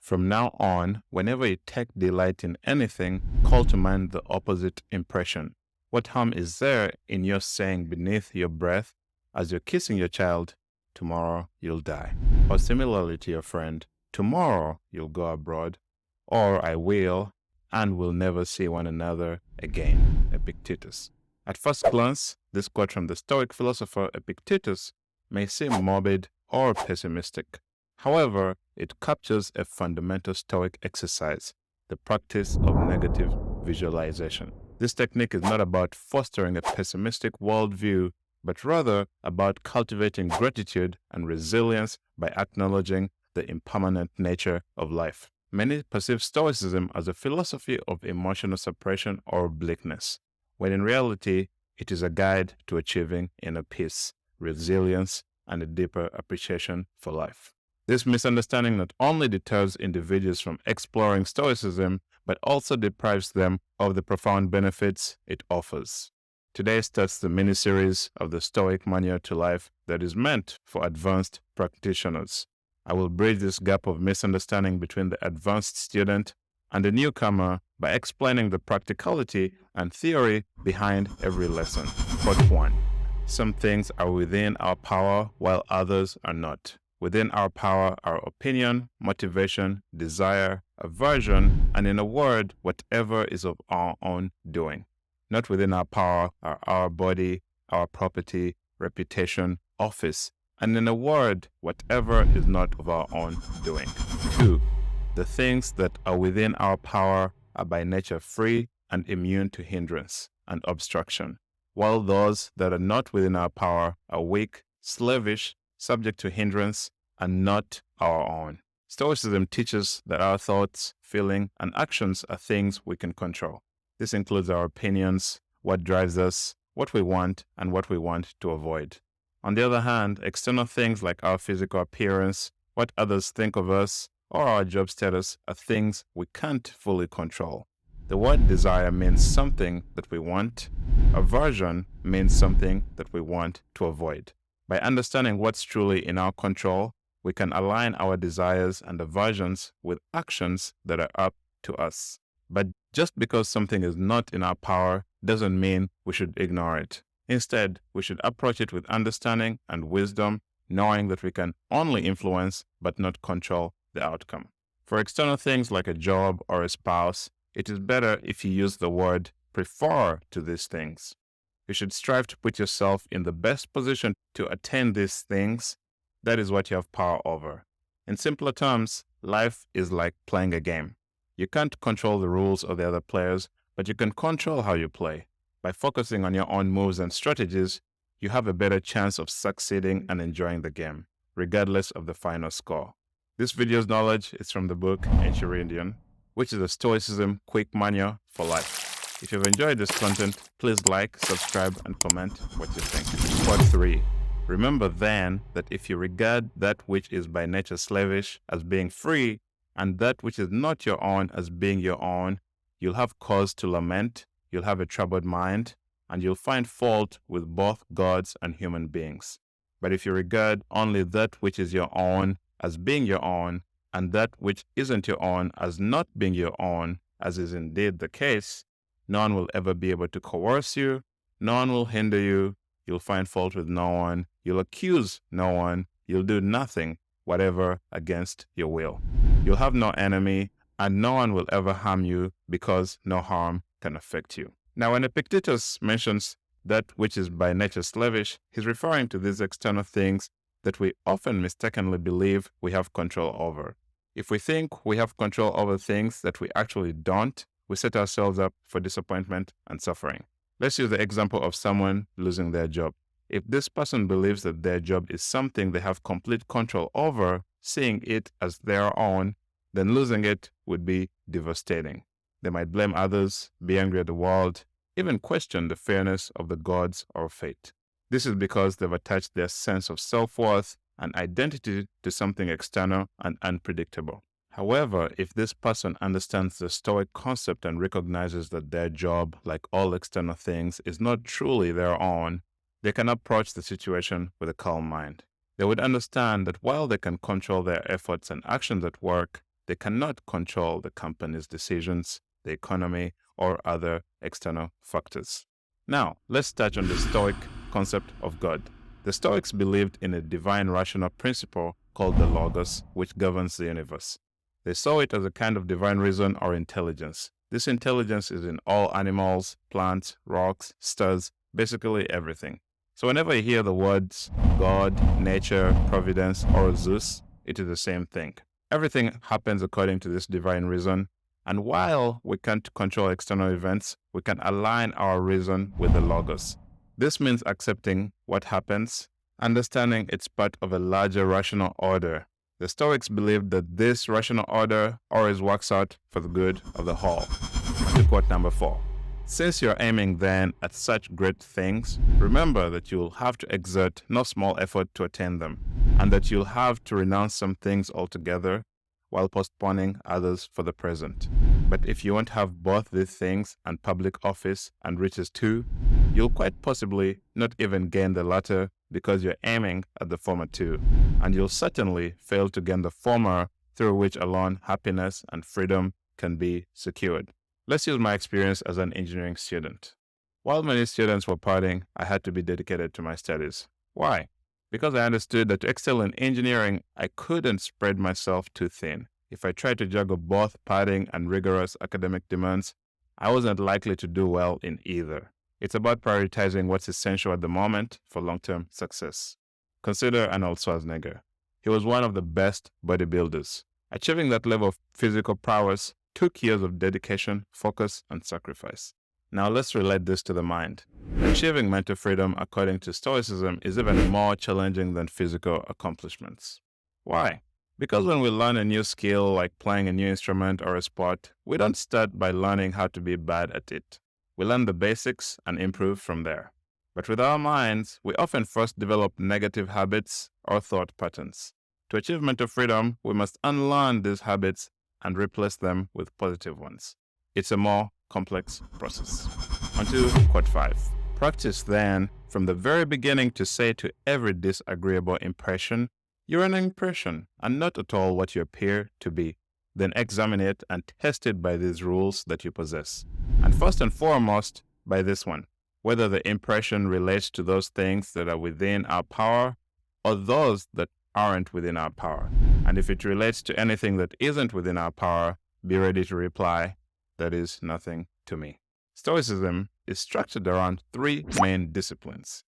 From now on, whenever you take delight in anything, call to mind the opposite impression. What harm is there in your saying beneath your breath as you're kissing your child, tomorrow you'll die? Or similarly to your friend, tomorrow you'll go abroad, or I will, and we'll never see one another again. Epictetus. At first glance, this quote from the Stoic philosopher Epictetus may seem morbid or pessimistic. However, it captures a fundamental Stoic exercise, the practice of negative visualization. This technique is not about fostering a pessimistic worldview, but rather about cultivating gratitude and resilience by acknowledging the impermanent nature of life. Many perceive Stoicism as a philosophy of emotional suppression or bleakness, when in reality, it is a guide to achieving inner peace, resilience, and a deeper appreciation for life. This misunderstanding not only deters individuals from exploring Stoicism, but also deprives them of the profound benefits it offers. Today starts the mini-series of the Stoic Manual to Life that is meant for advanced practitioners. I will bridge this gap of misunderstanding between the advanced student and the newcomer by explaining the practicality and theory behind every lesson. Part 1. Some things are within our power while others are not. Within our power are opinion, motivation, desire, aversion, and in a word, whatever is of our own doing. Not within our power are our body, our property, reputation, office, and in a word, whatever is not of our own doing. 2. The things that are within our power are by nature free and immune to hindrance and obstruction, while those that are not within our power are weak, slavish, subject to hindrance, and not our own. Stoicism teaches that our thoughts, feelings, and actions are things we can control. This includes our opinions, what drives us, what we want, and what we want to avoid. On the other hand, external things like our physical appearance, what others think of us, or our job status are things we can't fully control. The word desire means something that we want. Aversion means something that we want to avoid. By understanding what's truly in our control, we can align our desires and aversions with actions that are up to us. But just because something is not in our power doesn't mean we should ignore it. Instead, we should approach it with understanding and wisdom, knowing that we can only influence but not control the outcome. For external things like a job or a spouse, it is better if you use the word prefer to these things. You should strive to put yourself in the best position to attain these things. That is what you have power over. In simpler terms, life is like playing a game. You can't control the rules of the other players, but you can control how you play. By focusing on your own moves and strategies, you have a better chance of succeeding and enjoying the game, regardless of the final score. This video's knowledge is from the book Ancient Indian, which is a Stoicism quick manual for life. If you've enjoyed this content, please like, subscribe, and comment what you think. Part 3. Remember then that if you regard that which is by nature slavish as being free, and that which is not your own as being your own, you'll have cause to lament, you'll have a troubled mind, and you'll find fault with both gods and human beings. But if you regard only that which is your own as being your own, and that which isn't your own as not being your own, as is indeed the case, no one will ever be able to coerce you, no one will hinder you, you'll find fault with no one, you'll accuse no one, you'll do nothing, whatever, against your will. You'll have no enemy, and no one will ever harm you because no harm can affect you. Now, when Epictetus mentions that which is by nature slavish, he's referring to these external things that we often mistakenly believe we have control over. If we think we have control over things that we actually don't, we set ourselves up for disappointment and suffering. Let's use the example of someone losing their job. If this person believes that their job is something they have complete control over, seeing it as their own, then losing it would be devastating. They might blame others, be angry at the world, even question the fairness of the gods or fate. This is because they've attached their sense of self-worth and identity to something external and unpredictable. However, if this person understands the Stoic concept and recognizes that their job, like all external things, is not truly their own, they can approach the situation with a calm mind. They would understand that while they can control their efforts and actions at work, They cannot control the company's decisions, the economy, or other external factors. Now, let's touch on the Stoic concept of God. The Stoics believed in a divine rational principle called the Logos, which governs the universe. They saw it as a kind of divine reason or intelligence. This intelligence is in all animals, plants, rocks, stars, basically everything. So whenever you hear the words God, nature, providence, or Zeus, it is the same thing. Everything happens according to this divine reason, and while we can't control external events, we can align our reason with the Logos. This means accepting what happens, understanding it's part of a larger rational order. The Stoics believed that this rational order always works out for the good of the whole. To quote number 4. Since you're aiming then at such great things, remember that you will have to exert no small effort to attain them, and that you'll have to renounce some things altogether while postponing others for the present. But if you won't have both these things and public office and riches too, you'll quite possibly not even gain the latter because you're aiming at the former too, and you'll certainly fail to gain the former through which alone happiness and freedom can be secured. Let's use my experience as an engineering student. While many students were partying, I had to be dedicated to my studies. Why? Because I understood that to excel in engineering, I couldn't spread myself too thin. If I tried to juggle both partying and rigorous academic demands, I wasn't likely to do well in either. It's about prioritizing what's essential at the moment for long-term success. Consider Arnold Schwarzenegger. He was one of the best bodybuilders. Achieving that level of physical prowess took years of dedication, focus, and sacrifice. Now let's relate this to the mind. Achieving mental freedom according to Stoicism is even more challenging than physical accomplishments. Why? Because when we learn a new skill like playing a new instrument or a sport, we don't start by learning how to be bad at it. We learn the basics and improve from there. But with our minds, we often first develop negative habits or thought patterns. To achieve mental freedom, we must unlearn these habits and replace them with positive ones. It's a more complex process. On to quote 5. Practice then from the very beginning to say to every disagreeable impression, you're an impression and not at all what you appear to be. Then examine it and test it by these rules that you possess. And first and foremost, by this one, whether the impression relates to those things that are within our power or those that aren't within our power. And if it relates to anything that isn't within our power, be ready to reply, that is nothing to me. Stoicism is structured around 3 main disciplines.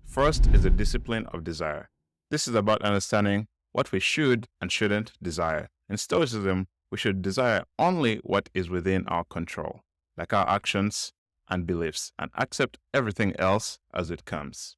First is the discipline of desire. This is about understanding what we should and shouldn't desire. In Stoicism, we should desire only what is within our control, like our actions and beliefs, and accept everything else as it comes.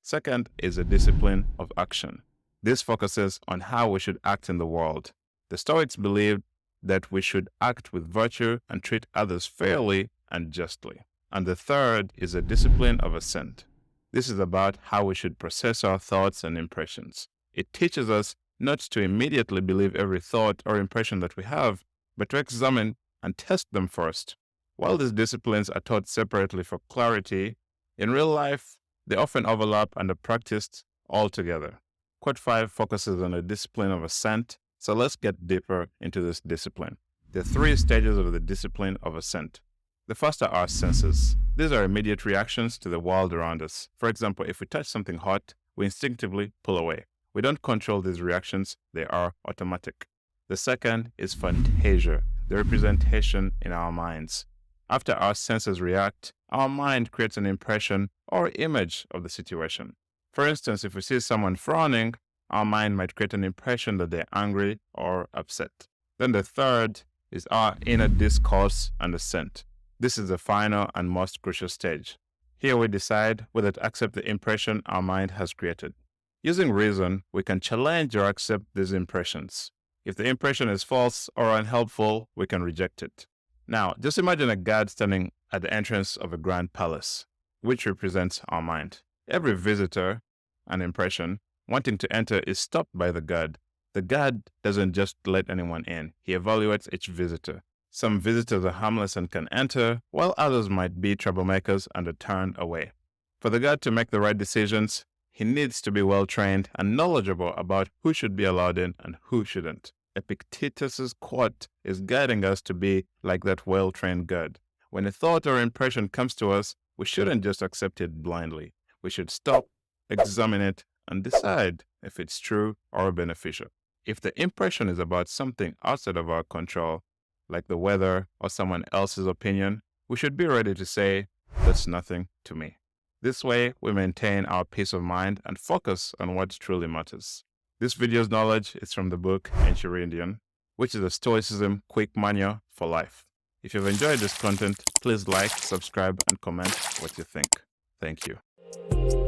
Second is the discipline of action. This focuses on how we should act in the world. The Stoics believed that we should act with virtue and treat others fairly and justly. And the third is a discipline of assent. This is about how we should process our thoughts and impressions. It teaches us not to immediately believe every thought or impression that we have, but to examine and test them first. While these disciplines are taught separately for clarity, in real life, they often overlap and are practiced all together. Quote 5 focuses on the discipline of assent, so let's get deeper into this discipline. There are 3 stages of the discipline of assent. The first are our senses. These are immediate reactions to the world around us. For example, if we touch something hot, we instinctively pull away. We don't control these reactions, they are automatic. The second is fantasia, the representation in our minds. After our senses react, our mind creates an impression or image of the situation. For instance, if we see someone frowning, our mind might create an impression that they're angry or upset. Then the third is our inner discourse and assent. This is the final and most crucial stage. Here we decide whether to accept the impression our mind has created. Using reason, we can challenge or accept these impressions. If the impression is false or unhelpful, we can reject it. Now, just imagine a guard standing at the entrance of a grand palace, which represents our mind. Every visitor, an impression, wanting to enter is stopped by the guard. The guard doesn't just let anyone in. He evaluates each visitor. Some visitors are harmless and can enter, while others might be troublemakers and are turned away. For the guard to make the right decisions, he needs to be well trained and knowledgeable about who should be allowed in and who shouldn't. Epictetus' quote is guiding us to be like that well-trained guard. When a thought or impression comes to us, we shouldn't just accept it blindly. We should stop, examine it, and decide if it's true or beneficial. If the impression is about something outside of our control, like the weather or someone else's opinion, we should be ready to say, "That's nothing to me." This way, we maintain our peace of mind and focus on what truly matters. This video's knowledge is from the book Ancient Indian, which is a Stoicism quick manual for life. If you've enjoyed this content, please like, subscribe, and comment what you think. Thank you.